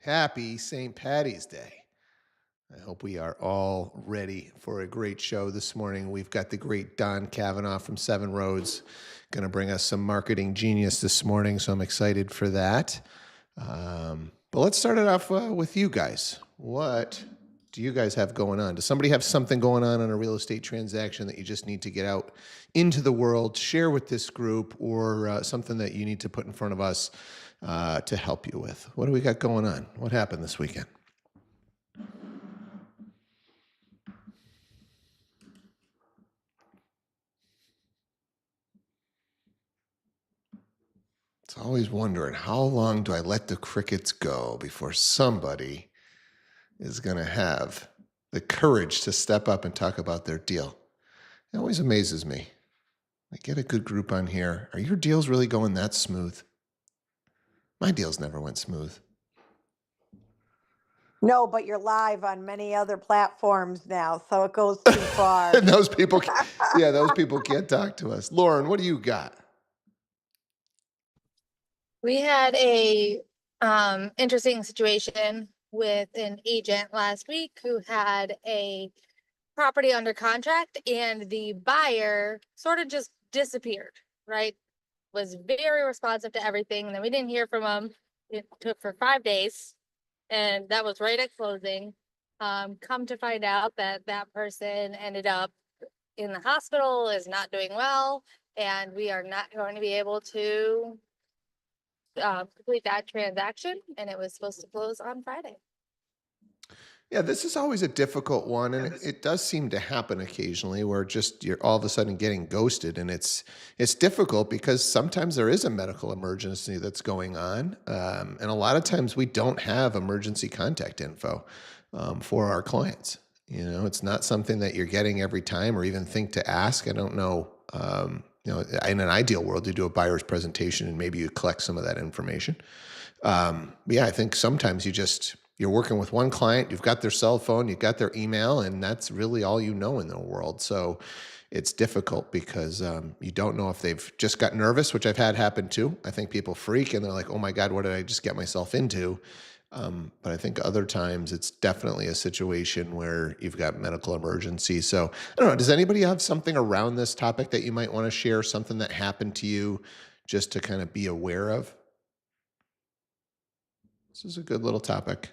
Happy St. Patty's Day. I hope we are all ready for a great show this morning. We've got the great Don Cavanaugh from Seven Roads going to bring us some marketing genius this morning, so I'm excited for that. But let's start it off with you guys. What do you guys have going on? Does somebody have something going on a real estate transaction that you just need to get out into the world, share with this group, or something that you need to put in front of us to help you with? What do we got going on? What happened this weekend? It's always wondering, how long do I let the crickets go before somebody is going to have the courage to step up and talk about their deal? It always amazes me. I get a good group on here. Are your deals really going that smooth? My deals never went smooth. No, but you're live on many other platforms now, so it goes too far. And those people can't talk to us. Lauren, what do you got? We had a interesting situation with an agent last week who had a property under contract, and the buyer sort of just disappeared, right? Was very responsive to everything. And then we didn't hear from him. It took for 5 days, and that was right at closing. Come to find out that that person ended up in the hospital, is not doing well, and we are not going to be able to complete that transaction, and it was supposed to close on Friday. Yeah, this is always a difficult one, and it does seem to happen occasionally where just you're all of a sudden getting ghosted, and it's difficult because sometimes there is a medical emergency that's going on, and a lot of times we don't have emergency contact info for our clients. You know, it's not something that you're getting every time or even think to ask. I don't know. In an ideal world, you do a buyer's presentation and maybe you collect some of that information. Yeah, I think sometimes you're working with one client, you've got their cell phone, you've got their email, and that's really all you know in the world. So it's difficult because you don't know if they've just got nervous, which I've had happen too. I think people freak and they're like, oh my God, what did I just get myself into? But I think other times it's definitely a situation where you've got medical emergency. So I don't know, does anybody have something around this topic that you might want to share, something that happened to you just to kind of be aware of? This is a good little topic.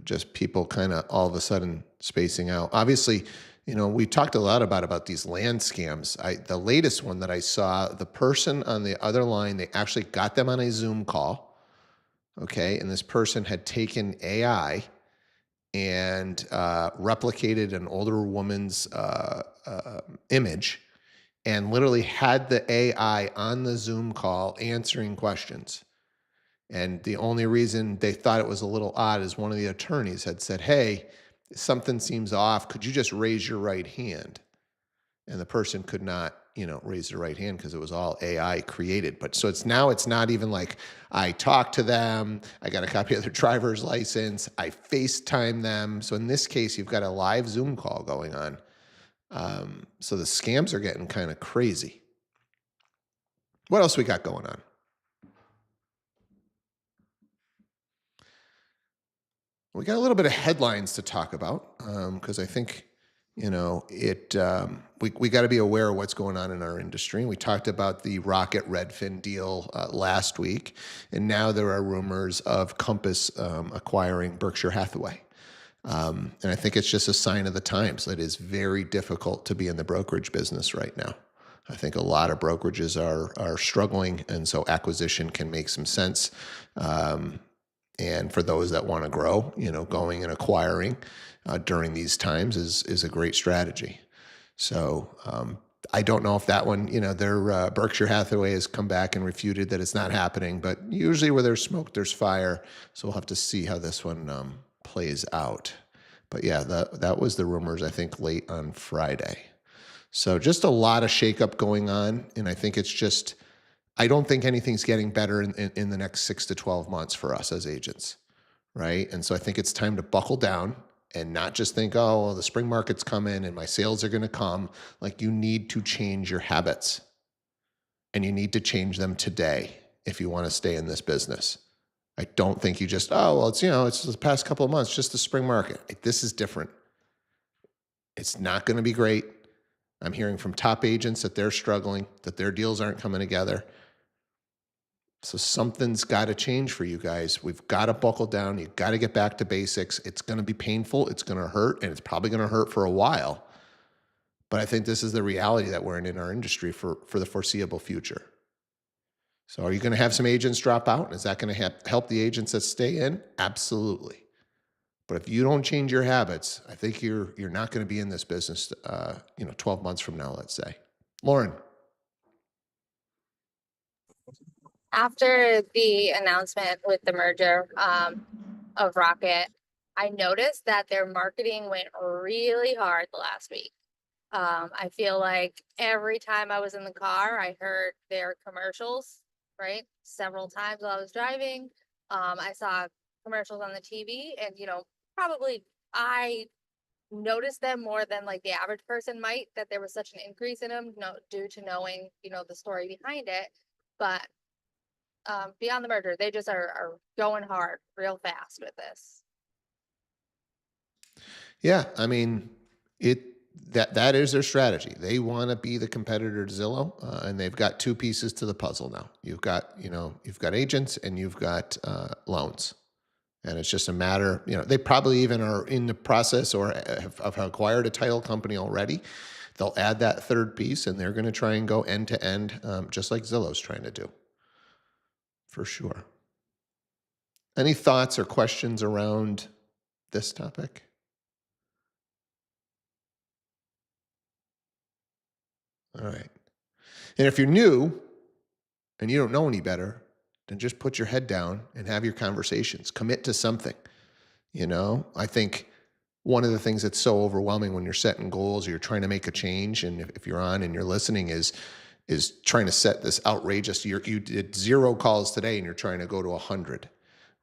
Just people kind of all of a sudden spacing out. Obviously, we talked a lot about these land scams. The latest one that I saw, the person on the other line, they actually got them on a Zoom call. Okay. And this person had taken AI and replicated an older woman's image and literally had the AI on the Zoom call answering questions. And the only reason they thought it was a little odd is one of the attorneys had said, hey, something seems off. Could you just raise your right hand? And the person could not, raise their right hand because it was all AI created. But so it's not even like I talked to them, I got a copy of their driver's license, I FaceTime them. So in this case, you've got a live Zoom call going on. So the scams are getting kind of crazy. What else we got going on? We got a little bit of headlines to talk about because I think, we got to be aware of what's going on in our industry. And we talked about the Rocket Redfin deal last week, and now there are rumors of Compass acquiring Berkshire Hathaway. And I think it's just a sign of the times that it is very difficult to be in the brokerage business right now. I think a lot of brokerages are struggling, and so acquisition can make some sense. And for those that want to grow, going and acquiring during these times is a great strategy. So I don't know if that one, their Berkshire Hathaway has come back and refuted that it's not happening, but usually where there's smoke, there's fire. So we'll have to see how this one plays out. But yeah, that was the rumors, I think, late on Friday. So just a lot of shakeup going on. And I think I don't think anything's getting better in the next 6 to 12 months for us as agents, right? And so I think it's time to buckle down and not just think, oh, well, the spring market's coming and my sales are going to come. Like, you need to change your habits, and you need to change them today if you want to stay in this business. I don't think you just, oh, well, it's, it's the past couple of months, just the spring market. This is different. It's not going to be great. I'm hearing from top agents that they're struggling, that their deals aren't coming together. So something's got to change for you guys. We've got to buckle down. You've got to get back to basics. It's going to be painful. It's going to hurt, and it's probably going to hurt for a while. But I think this is the reality that we're in our industry for the foreseeable future. So are you going to have some agents drop out? And is that going to help the agents that stay in? Absolutely. But if you don't change your habits, I think you're not going to be in this business, 12 months from now, let's say. Lauren. After the announcement with the merger of Rocket, I noticed that their marketing went really hard the last week. I feel like every time I was in the car, I heard their commercials, right? Several times while I was driving. I saw commercials on the TV, and probably I noticed them more than like the average person might, that there was such an increase in them, due to knowing, the story behind it. But beyond the merger, they just are going hard real fast with this. Yeah, I mean, that is their strategy. They want to be the competitor to Zillow, and they've got two pieces to the puzzle now. You've got agents and you've got loans, and it's just a matter. They probably even are in the process or have acquired a title company already. They'll add that third piece, and they're going to try and go end to end, just like Zillow's trying to do. For sure. Any thoughts or questions around this topic? All right. And if you're new and you don't know any better, then just put your head down and have your conversations. Commit to something. I think one of the things that's so overwhelming when you're setting goals or you're trying to make a change, and if you're on and you're listening, is trying to set this outrageous, you did 0 calls today and you're trying to go to 100,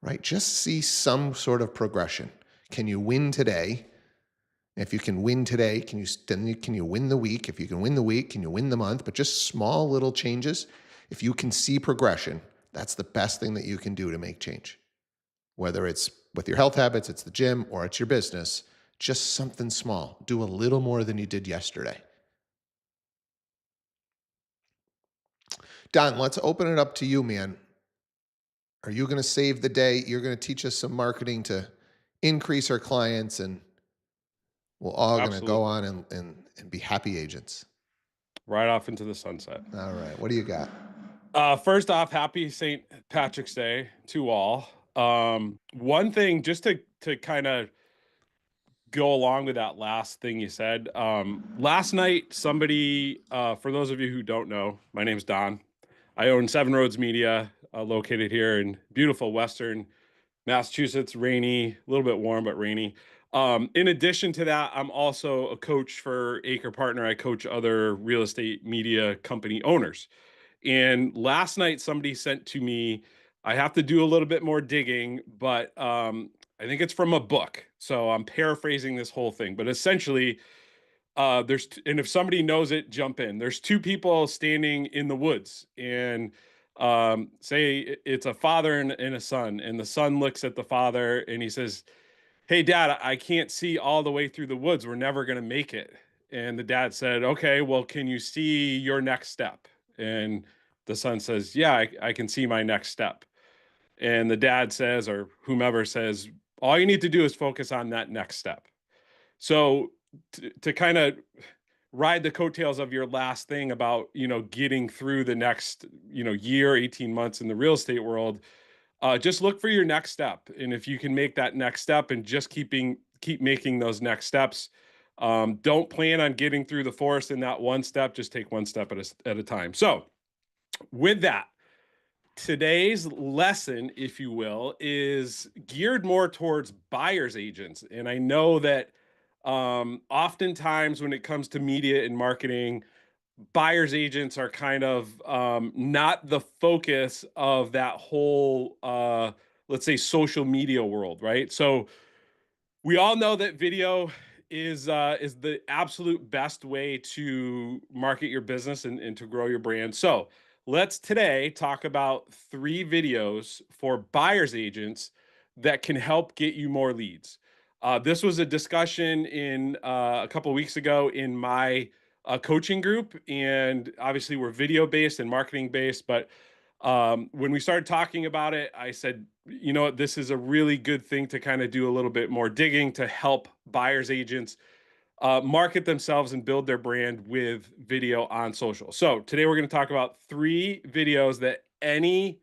right? Just see some sort of progression. Can you win today? If you can win today, can you win the week? If you can win the week, can you win the month? But just small little changes. If you can see progression, that's the best thing that you can do to make change. Whether it's with your health habits, it's the gym, or it's your business, just something small. Do a little more than you did yesterday. Don, let's open it up to you, man. Are you going to save the day? You're going to teach us some marketing to increase our clients, and we're all going to go on and be happy agents. Right off into the sunset. All right. What do you got? First off, happy St. Patrick's Day to all. One thing just to kind of go along with that last thing you said. Last night, somebody, for those of you who don't know, my name's Don. I own Seven Roads Media, located here in beautiful Western Massachusetts, rainy, a little bit warm, but rainy. In addition to that, I'm also a coach for Acre Partner. I coach other real estate media company owners. And last night, somebody sent to me, I have to do a little bit more digging, but I think it's from a book. So I'm paraphrasing this whole thing. But essentially, and if somebody knows it, jump in. There's two people standing in the woods, and say it's a father and a son. And the son looks at the father and he says, "Hey, Dad, I can't see all the way through the woods. We're never going to make it." And the dad said, "Okay, well, can you see your next step?" And the son says, "Yeah, I can see my next step." And the dad says, or whomever says, "All you need to do is focus on that next step." So to kind of ride the coattails of your last thing about, getting through the next, year, 18 months in the real estate world, just look for your next step. And if you can make that next step and just keep making those next steps, don't plan on getting through the forest in that one step. Just take one step at a time. So with that, today's lesson, if you will, is geared more towards buyer's agents. And I know that oftentimes when it comes to media and marketing, buyer's agents are kind of not the focus of that whole, let's say, social media world, right? So we all know that video is the absolute best way to market your business and to grow your brand. So let's today talk about 3 videos for buyer's agents that can help get you more leads. This was a discussion in a couple of weeks ago in my coaching group, and obviously we're video based and marketing based, but when we started talking about it, I said, you know what, this is a really good thing to kind of do a little bit more digging to help buyers agents market themselves and build their brand with video on social. So today we're going to talk about 3 videos that any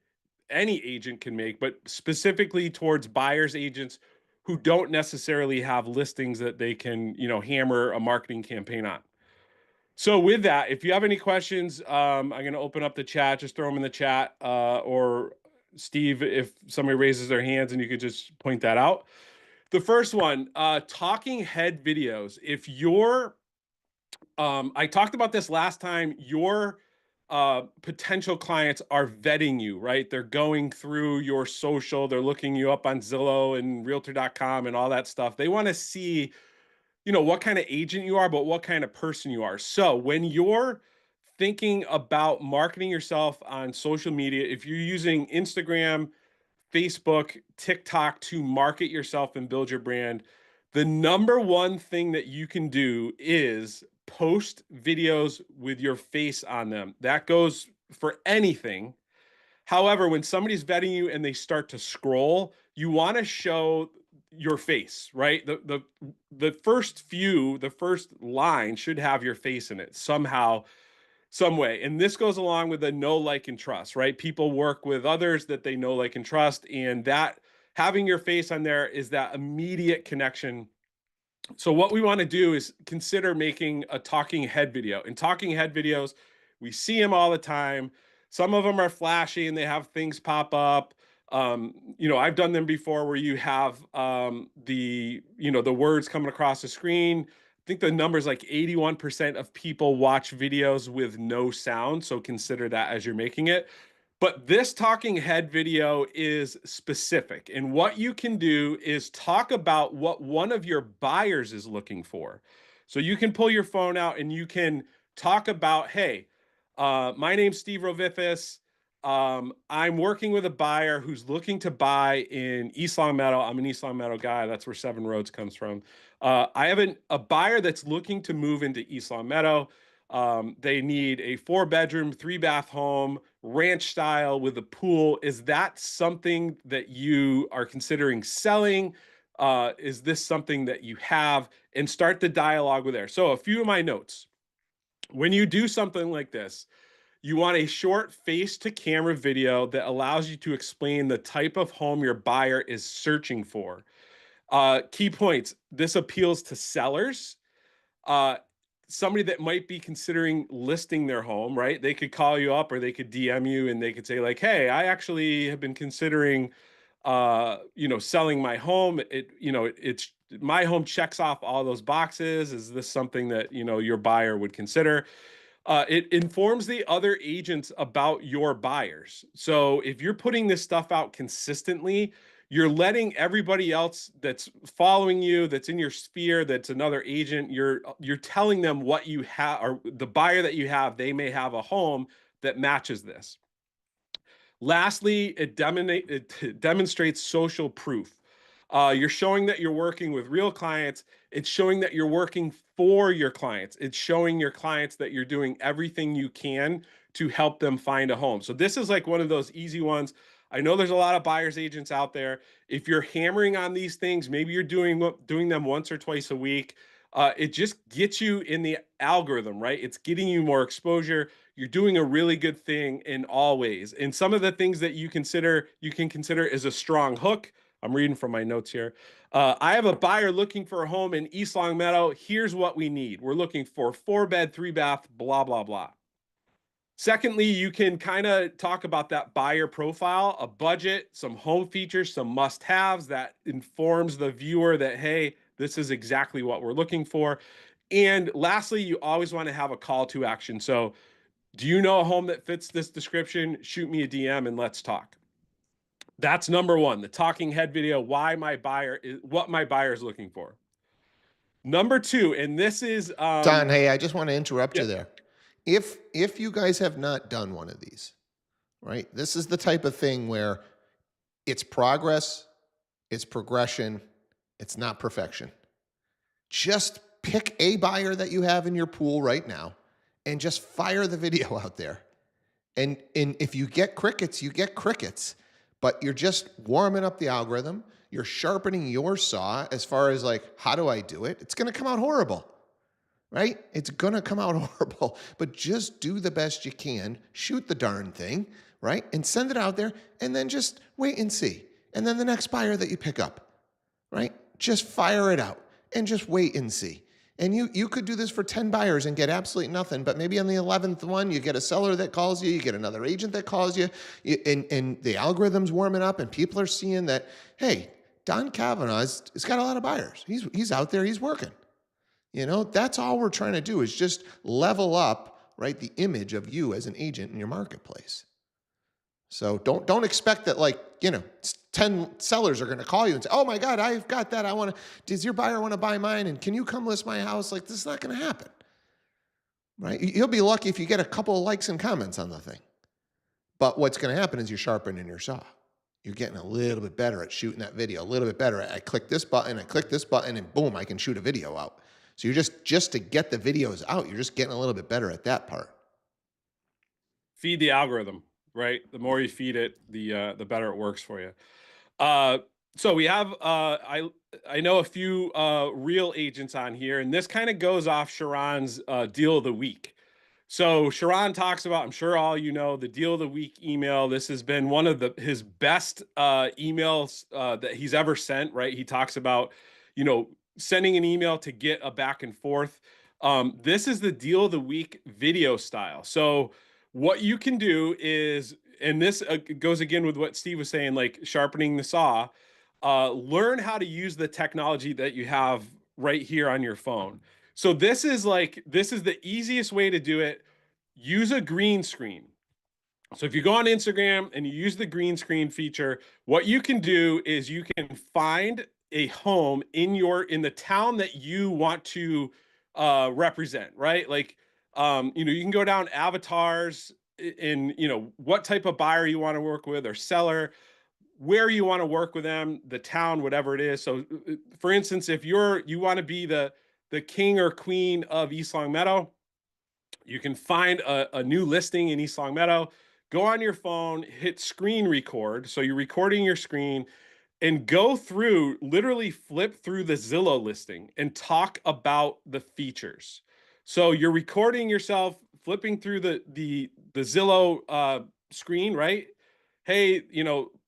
agent can make, but specifically towards buyers agents who don't necessarily have listings that they can, you know, hammer a marketing campaign on. So with that, if you have any questions, I'm going to open up the chat. Just throw them in the chat, or Steve, if somebody raises their hands, and you could just point that out. The first one, talking head videos. If you're, I talked about this last time, your potential clients are vetting you, right? They're going through your social, they're looking you up on Zillow and realtor.com and all that stuff. They want to see, you know, what kind of agent you are, but what kind of person you are. So when you're thinking about marketing yourself on social media, if you're using Instagram, Facebook, TikTok to market yourself and build your brand, the number one thing that you can do is post videos with your face on them. That goes for anything. However, when somebody's vetting you and they start to scroll, you want to show your face, right? The first line should have your face in it somehow, some way. And this goes along with the know, like, and trust, right? People work with others that they know, like, and trust. And that having your face on there is that immediate connection. So what we want to do is consider making a talking head video. And talking head videos, we see them all the time. Some of them are flashy and they have things pop up. You know, I've done them before where you have the words coming across the screen. I think the number is like 81% of people watch videos with no sound. So consider that as you're making it. But this talking head video is specific. And what you can do is talk about what one of your buyers is looking for. So you can pull your phone out and you can talk about, hey, my name's Steve Rovithis. I'm working with a buyer who's looking to buy in East Long Meadow. I'm an East Long Meadow guy. That's where Seven Roads comes from. I have a buyer that's looking to move into East Long Meadow. They need a 4-bedroom, 3-bath home, ranch style with a pool. Is that something that you are considering selling? Is this something that you have? And start the dialogue with there. So a few of my notes. When you do something like this, you want a short face-to-camera video that allows you to explain the type of home your buyer is searching for. Key points. This appeals to sellers. Somebody that might be considering listing their home, right? They could call you up or they could DM you and they could say like, hey, I actually have been considering, selling my home. It's my home checks off all those boxes. Is this something that, your buyer would consider? It informs the other agents about your buyers. So if you're putting this stuff out consistently, you're letting everybody else that's following you, that's in your sphere, that's another agent, you're telling them what you have, or the buyer that you have, they may have a home that matches this. Lastly, it demonstrates social proof. You're showing that you're working with real clients. It's showing that you're working for your clients. It's showing your clients that you're doing everything you can to help them find a home. So this is like one of those easy ones. I know there's a lot of buyer's agents out there. If you're hammering on these things, maybe you're doing them once or twice a week. It just gets you in the algorithm, right? It's getting you more exposure. You're doing a really good thing in all ways. And some of the things that you can consider is a strong hook. I'm reading from my notes here. I have a buyer looking for a home in East Long Meadow. Here's what we need. We're looking for 4-bed, 3-bath, blah, blah, blah. Secondly, you can kind of talk about that buyer profile, a budget, some home features, some must-haves that informs the viewer that, hey, this is exactly what we're looking for. And lastly, you always want to have a call to action. So do you know a home that fits this description? Shoot me a DM and let's talk. That's number one, the talking head video, what my buyer is looking for. Number two, and this is Don, hey, I just want to interrupt yeah. you there. If you guys have not done one of these, right? This is the type of thing where it's progress, it's progression, it's not perfection. Just pick a buyer that you have in your pool right now and just fire the video out there. And if you get crickets, you get crickets. But you're just warming up the algorithm. You're sharpening your saw as far as like, how do I do it? It's going to come out horrible, right? It's going to come out horrible. But just do the best you can. Shoot the darn thing, right? And send it out there and then just wait and see. And then the next buyer that you pick up, right? Just fire it out and just wait and see. And you could do this for 10 buyers and get absolutely nothing, but maybe on the 11th one, you get a seller that calls you, you get another agent that calls you, and the algorithm's warming up and people are seeing that, hey, Don Kavanaugh's got a lot of buyers. He's out there, he's working. You know, that's all we're trying to do is just level up, right, the image of you as an agent in your marketplace. So don't expect that, like, 10 sellers are going to call you and say, oh my God, I've got that. Does your buyer want to buy mine? And can you come list my house? Like, this is not going to happen, right? You'll be lucky if you get a couple of likes and comments on the thing. But what's going to happen is you're sharpening your saw. You're getting a little bit better at shooting that video, a little bit better at, I click this button, and boom, I can shoot a video out. So you're just to get the videos out, you're just getting a little bit better at that part. Feed the algorithm, right? The more you feed it, the better it works for you. So we have, I know a few real agents on here, and this kind of goes off Sharon's deal of the week. So Sharon talks about, I'm sure all you know, the deal of the week email. This has been one of his best emails that he's ever sent, right? He talks about, sending an email to get a back and forth. This is the deal of the week video style. So what you can do is, and this goes again with what Steve was saying, like sharpening the saw, learn how to use the technology that you have right here on your phone. So this is the easiest way to do it. Use a green screen. So if you go on Instagram and you use the green screen feature, what you can do is you can find a home in the town that you want to represent, right? Like, you can go down avatars in, what type of buyer you want to work with or seller, where you want to work with them, the town, whatever it is. So for instance, if you want to be the king or queen of East Longmeadow, you can find a new listing in East Longmeadow, go on your phone, hit screen record. So you're recording your screen and go through, literally flip through the Zillow listing and talk about the features. So you're recording yourself, flipping through the Zillow screen, right? Hey,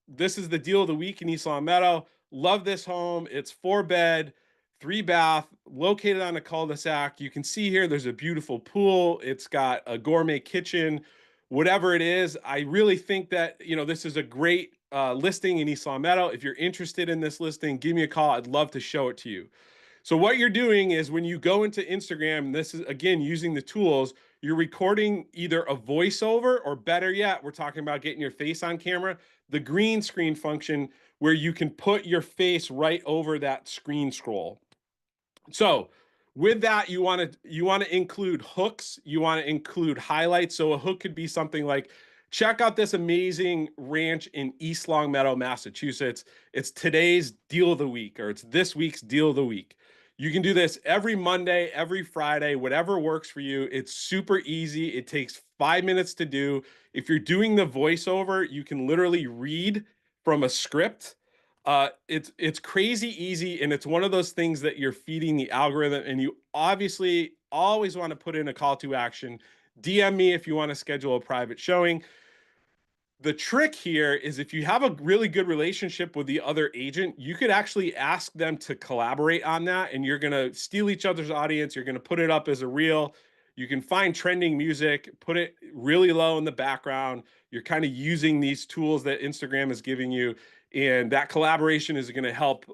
this is the deal of the week in East Longmeadow. Love this home. It's 4-bed, 3-bath, located on a cul-de-sac. You can see here, there's a beautiful pool. It's got a gourmet kitchen, whatever it is. I really think that, this is a great listing in East Longmeadow. If you're interested in this listing, give me a call. I'd love to show it to you. So what you're doing is when you go into Instagram, this is, again, using the tools, you're recording either a voiceover or better yet, we're talking about getting your face on camera, the green screen function where you can put your face right over that screen scroll. So with that, you want to include hooks, you want to include highlights. So a hook could be something like, check out this amazing ranch in East Longmeadow, Massachusetts. It's today's deal of the week, or it's this week's deal of the week. You can do this every Monday, every Friday, whatever works for you. It's super easy. It takes 5 minutes to do. If you're doing the voiceover, you can literally read from a script. It's crazy easy, and it's one of those things that you're feeding the algorithm, and you obviously always want to put in a call to action. DM me if you want to schedule a private showing. The trick here is if you have a really good relationship with the other agent, you could actually ask them to collaborate on that, and you're going to steal each other's audience. You're going to put it up as a reel. You can find trending music, put it really low in the background. You're kind of using these tools that Instagram is giving you, and that collaboration is going to help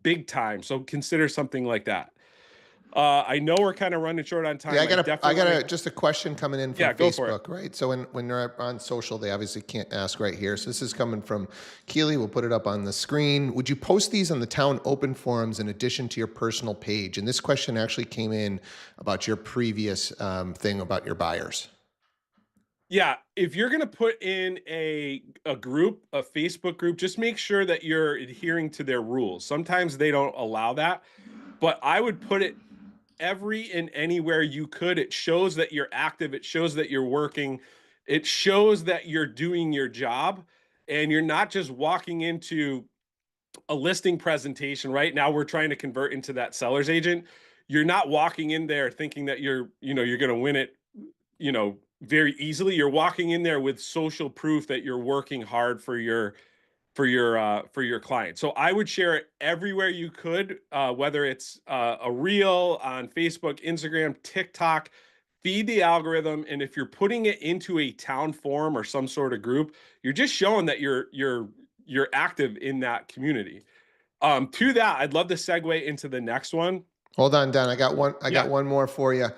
big time. So consider something like that. I know we're kind of running short on time. Yeah, I got wanna- just a question coming in from Yeah, go for it. Facebook, right? So when they're on social, they obviously can't ask right here. So this is coming from Keely. We'll put it up on the screen. Would you post these on the town open forums in addition to your personal page? And this question actually came in about your previous thing about your buyers. Yeah, if you're gonna put in a group, a Facebook group, just make sure that you're adhering to their rules. Sometimes they don't allow that, but I would put it every and anywhere you could. It shows that you're active, it shows that you're working, it shows that you're doing your job, and you're not just walking into a listing presentation. Right now we're trying to convert into that seller's agent. You're not walking in there thinking that you're going to win it, very easily. You're walking in there with social proof that you're working hard for your client. So I would share it everywhere you could, whether it's a reel on Facebook, Instagram, TikTok. Feed the algorithm, and if you're putting it into a town forum or some sort of group, you're just showing that you're active in that community. To that, I'd love to segue into the next one. Hold on, Don. I got Yeah. one more for you.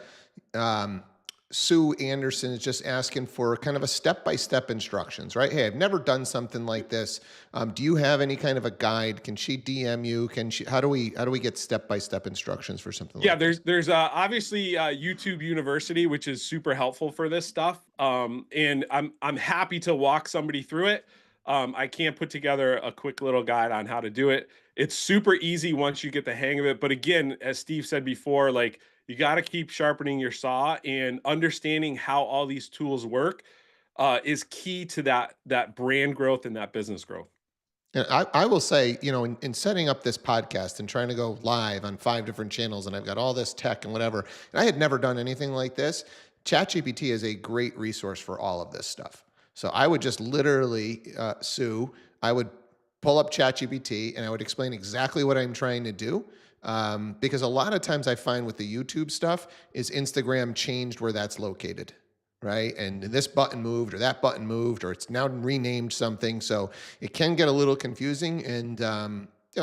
Um, Sue Anderson is just asking for kind of a step-by-step instructions, right? Hey, I've never done something like this. Do you have any kind of a guide? Can she DM you? How do we get step-by-step instructions for something Yeah, like this? there's obviously YouTube University, which is super helpful for this stuff. And I'm happy to walk somebody through it. I can't put together a quick little guide on how to do it. It's super easy once you get the hang of it. But again, as Steve said before, like, you got to keep sharpening your saw, and understanding how all these tools work is key to that brand growth and that business growth. And I will say, in setting up this podcast and trying to go live on 5 different channels, and I've got all this tech and whatever, and I had never done anything like this. ChatGPT is a great resource for all of this stuff. So I would just literally, Sue, I would pull up ChatGPT and I would explain exactly what I'm trying to do. Because a lot of times I find with the YouTube stuff is Instagram changed where that's located, right? And this button moved or that button moved, or it's now renamed something. So it can get a little confusing. And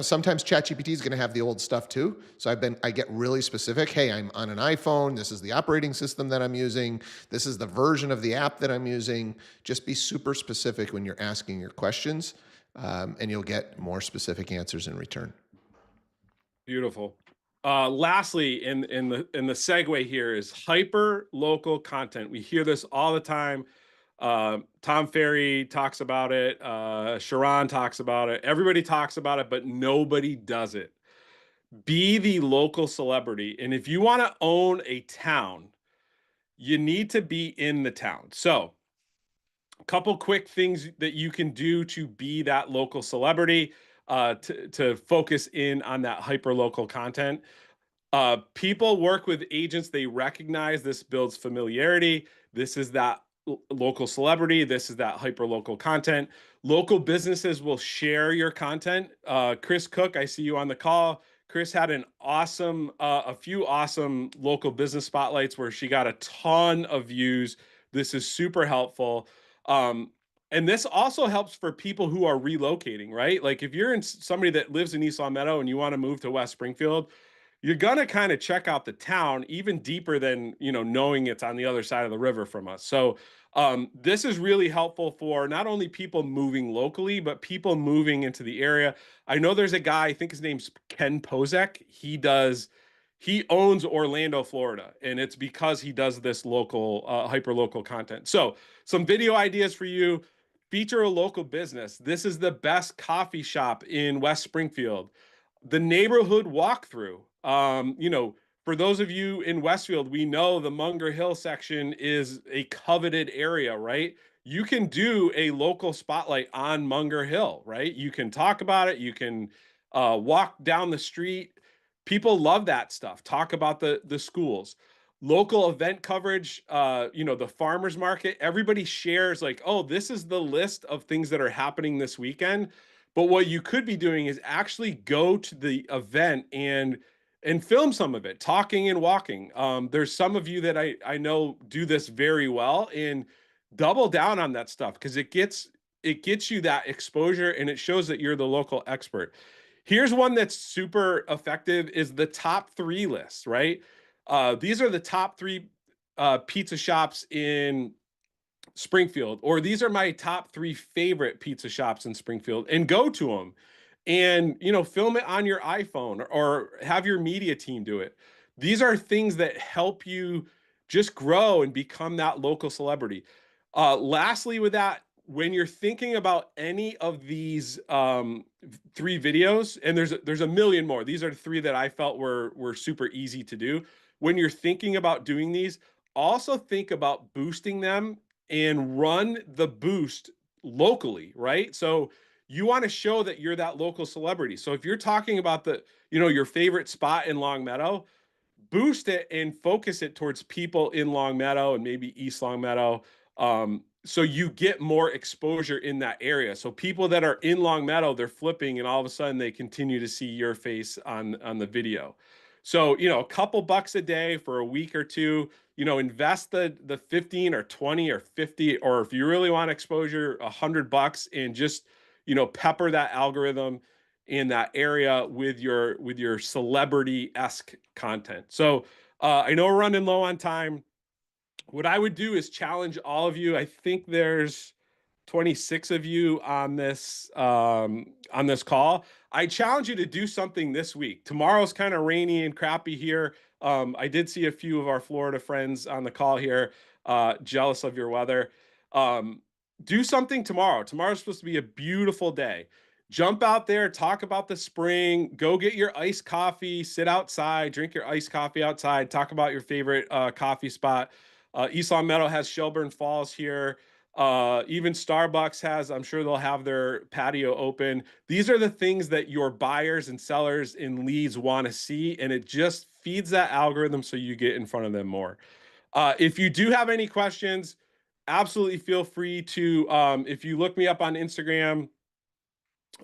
sometimes ChatGPT is going to have the old stuff too. So I get really specific. Hey, I'm on an iPhone. This is the operating system that I'm using. This is the version of the app that I'm using. Just be super specific when you're asking your questions, and you'll get more specific answers in return. Beautiful. Lastly, in the segue here is hyper local content. We hear this all the time. Tom Ferry talks about it. Sharon talks about it. Everybody talks about it, but nobody does it. Be the local celebrity. And if you want to own a town, you need to be in the town. So a couple quick things that you can do to be that local celebrity, to focus in on that hyper local content. People work with agents. They recognize this builds familiarity. This is that local celebrity. This is that hyper local content. Local businesses will share your content. Chris Cook, I see you on the call. Chris had a few awesome local business spotlights where she got a ton of views. This is super helpful. And this also helps for people who are relocating, right? Like, if you're somebody that lives in East Long Meadow and you want to move to West Springfield, you're going to kind of check out the town even deeper than, knowing it's on the other side of the river from us. So this is really helpful for not only people moving locally, but people moving into the area. I know there's a guy, I think his name's Ken Pozek. He owns Orlando, Florida, and it's because he does this local, hyper local content. So some video ideas for you. Feature a local business. This is the best coffee shop in West Springfield. The neighborhood walkthrough. For those of you in Westfield, we know the Munger Hill section is a coveted area, right? You can do a local spotlight on Munger Hill, right? You can talk about it. You can walk down the street. People love that stuff. Talk about the schools. Local event coverage, the farmers market. Everybody shares like, oh, this is the list of things that are happening this weekend. But what you could be doing is actually go to the event and film some of it, talking and walking. There's some of you that I know do this very well, and double down on that stuff because it gets you that exposure and it shows that you're the local expert. Here's one that's super effective is the top 3 list, right? These are the top 3 pizza shops in Springfield, or these are my top 3 favorite pizza shops in Springfield, and go to them and, film it on your iPhone or have your media team do it. These are things that help you just grow and become that local celebrity. Lastly, with that, when you're thinking about any of these 3 videos, and there's a million more. These are the 3 that I felt were super easy to do. When you're thinking about doing these, also think about boosting them and run the boost locally, right? So you want to show that you're that local celebrity. So if you're talking about your favorite spot in Long Meadow, boost it and focus it towards people in Long Meadow and maybe East Long Meadow. So you get more exposure in that area. So people that are in Long Meadow, they're flipping and all of a sudden they continue to see your face on the video. So, a couple bucks a day for a week or two, invest the 15 or 20 or 50, or if you really want exposure, $100 and just, pepper that algorithm in that area with your celebrity-esque content. So I know we're running low on time. What I would do is challenge all of you. I think there's 26 of you on this call. I challenge you to do something this week. Tomorrow's kind of rainy and crappy here. I did see a few of our Florida friends on the call here, jealous of your weather. Do something tomorrow. Tomorrow's supposed to be a beautiful day. Jump out there, talk about the spring, go get your iced coffee, sit outside, drink your iced coffee outside, talk about your favorite coffee spot. East Long Meadow has Shelburne Falls here. Even Starbucks has, I'm sure they'll have their patio open. These are the things that your buyers and sellers and leads want to see, and it just feeds that algorithm so you get in front of them more. If you do have any questions, absolutely feel free to, if you look me up on Instagram,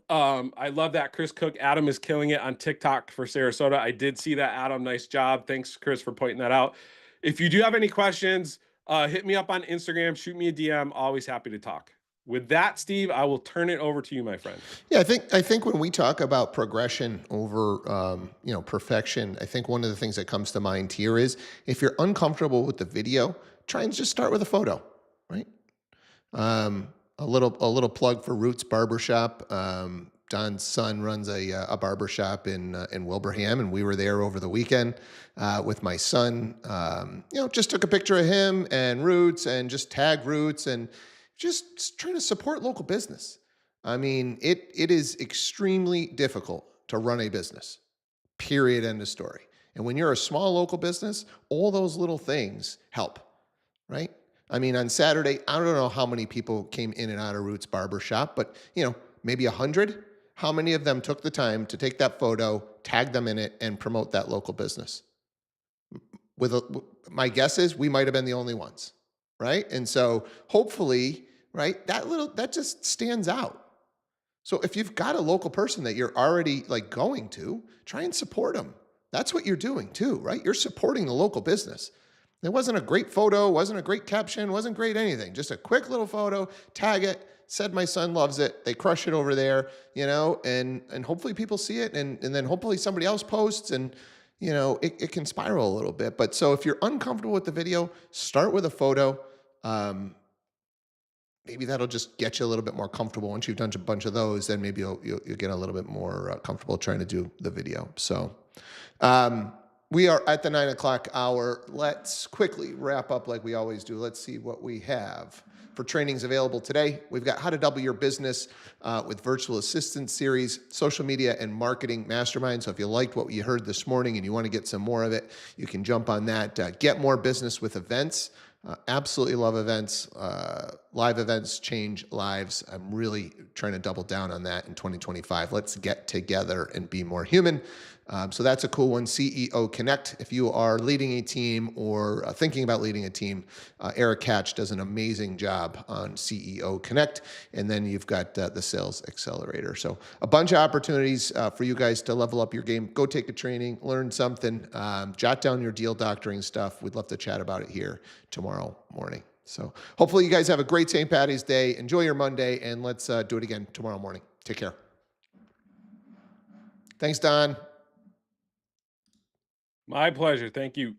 I love that Chris Cook. Adam is killing it on TikTok for Sarasota. I did see that, Adam. Nice job. Thanks, Chris, for pointing that out. If you do have any questions, hit me up on Instagram, shoot me a DM. Always happy to talk. With that, Steve, I will turn it over to you, my friend. Yeah, I think when we talk about progression over perfection, I think one of the things that comes to mind here is if you're uncomfortable with the video, try and just start with a photo, right? A little plug for Roots Barbershop. Don's son runs a barbershop in Wilbraham, and we were there over the weekend with my son. Just took a picture of him and Roots and just tagged Roots and just trying to support local business. I mean, it is extremely difficult to run a business, period, end of story. And when you're a small local business, all those little things help, right? I mean, on Saturday, I don't know how many people came in and out of Roots Barbershop, but maybe 100. How many of them took the time to take that photo, tag them in it, and promote that local business? My guess is we might have been the only ones, right? And so hopefully, right, that just stands out. So if you've got a local person that you're already going to, try and support them. That's what you're doing too, right? You're supporting the local business. It wasn't a great photo, wasn't a great caption, wasn't great anything. Just a quick little photo, tag it, said my son loves it. They crush it over there, and hopefully people see it, and then hopefully somebody else posts, and it can spiral a little bit. But so if you're uncomfortable with the video, start with a photo. Maybe that'll just get you a little bit more comfortable. Once you've done a bunch of those, then maybe you'll get a little bit more comfortable trying to do the video. So we are at the 9 o'clock hour. Let's quickly wrap up like we always do. Let's see what we have for trainings available today. We've got How to Double Your Business with Virtual Assistant Series, Social Media and Marketing Mastermind. So if you liked what you heard this morning and you want to get some more of it, you can jump on that. Get more business with events. Absolutely love events. Live events change lives. I'm really trying to double down on that in 2025. Let's get together and be more human. So that's a cool one. CEO Connect. If you are leading a team or thinking about leading a team, Eric Hatch does an amazing job on CEO Connect. And then you've got the Sales Accelerator. So a bunch of opportunities for you guys to level up your game. Go take a training, learn something, jot down your deal doctoring stuff. We'd love to chat about it here tomorrow morning. So hopefully you guys have a great St. Patty's Day. Enjoy your Monday, and let's do it again tomorrow morning. Take care. Thanks, Don. My pleasure. Thank you.